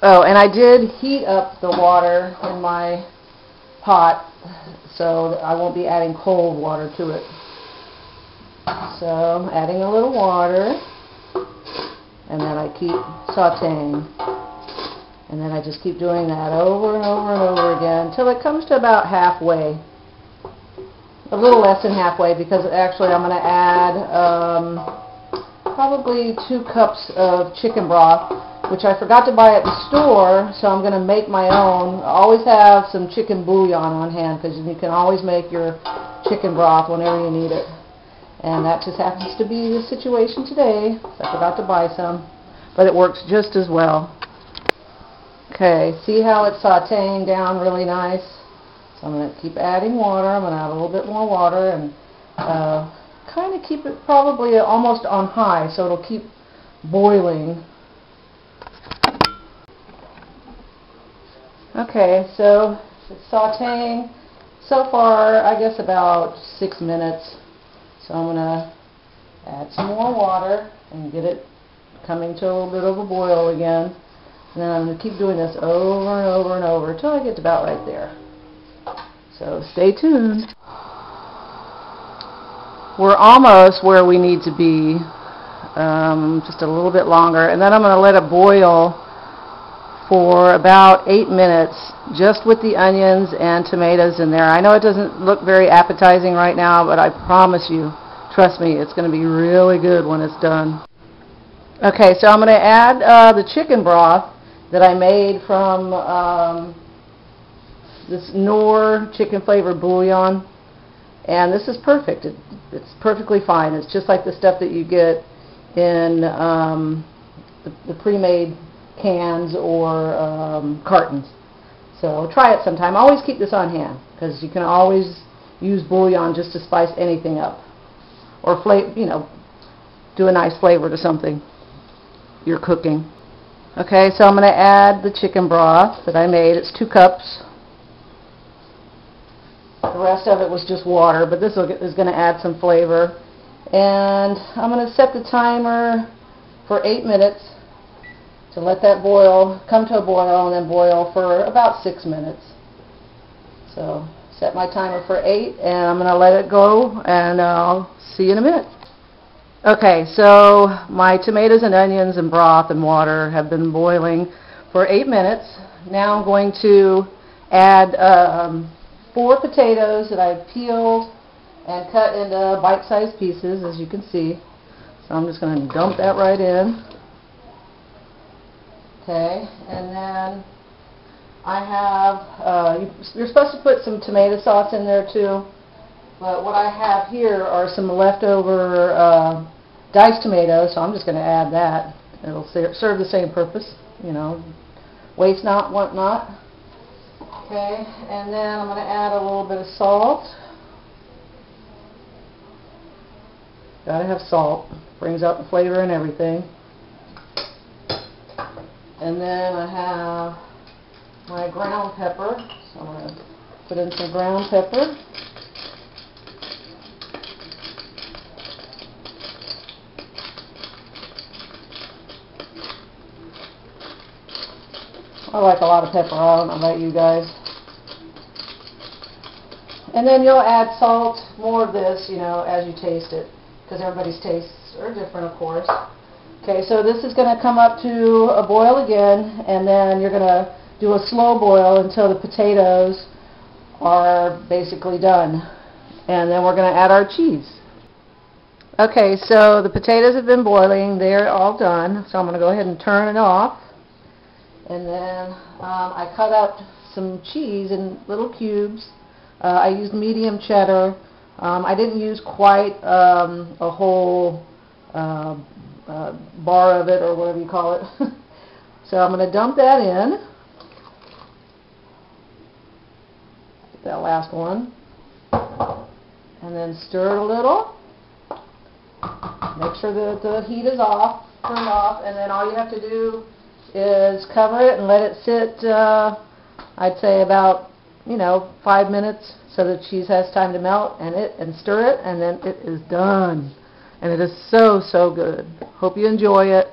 Oh, and I did heat up the water in my pot, so I won't be adding cold water to it. So I'm adding a little water, and then I keep sauteing. And then I just keep doing that over and over and over again until it comes to about halfway. A little less than halfway, because actually I'm going to add probably 2 cups of chicken broth, which I forgot to buy at the store, so I'm going to make my own. I always have some chicken bouillon on hand, because you can always make your chicken broth whenever you need it. And that just happens to be the situation today, so I forgot to buy some, but it works just as well. Okay, see how it's sauteing down really nice? So I'm going to keep adding water. I'm going to add a little bit more water and kind of keep it probably almost on high, so it'll keep boiling. Okay, so it's sauteing so far, I guess about 6 minutes. So I'm going to add some more water and get it coming to a little bit of a boil again. And then I'm going to keep doing this over and over and over until I get to about right there. So stay tuned. We're almost where we need to be, just a little bit longer. And then I'm going to let it boil for about 8 minutes, just with the onions and tomatoes in there. I know it doesn't look very appetizing right now, but I promise you, trust me, it's going to be really good when it's done. Okay, so I'm going to add the chicken broth that I made from this Knorr chicken flavored bouillon, and this is perfect. It's perfectly fine. It's just like the stuff that you get in the pre-made cans or cartons. So try it sometime. Always keep this on hand, because you can always use bouillon just to spice anything up, or do a nice flavor to something you're cooking. Okay, so I'm going to add the chicken broth that I made. It's 2 cups. The rest of it was just water, but this is going to add some flavor. And I'm going to set the timer for 8 minutes to let that boil, come to a boil, and then boil for about 6 minutes. So set my timer for 8, and I'm going to let it go, and I'll see you in a minute. Okay, so my tomatoes and onions and broth and water have been boiling for 8 minutes. Now I'm going to add 4 potatoes that I've peeled and cut into bite-sized pieces, as you can see. So I'm just going to dump that right in. Okay, and then I have, you're supposed to put some tomato sauce in there too. But what I have here are some leftover diced tomatoes, so I'm just going to add that. It'll serve the same purpose, waste not, want not. Okay, and then I'm going to add a little bit of salt. Gotta have salt. Brings out the flavor and everything. And then I have my ground pepper. So I'm going to put in some ground pepper. I like a lot of pepper. I don't know about you guys. And then you'll add salt, more of this, as you taste it, because everybody's tastes are different, of course. Okay, so this is going to come up to a boil again, and then you're going to do a slow boil until the potatoes are basically done. And then we're going to add our cheese. Okay, so the potatoes have been boiling. They're all done. So I'm going to go ahead and turn it off. And then I cut up some cheese in little cubes. I used medium cheddar. I didn't use quite a whole bar of it, or whatever you call it. So I'm going to dump that in. Get that last one. And then stir it a little. Make sure that the heat is off, turned off, and then all you have to do is cover it and let it sit, I'd say about, 5 minutes, so the cheese has time to melt, and stir it, and then it is done. And it is so, so good. Hope you enjoy it.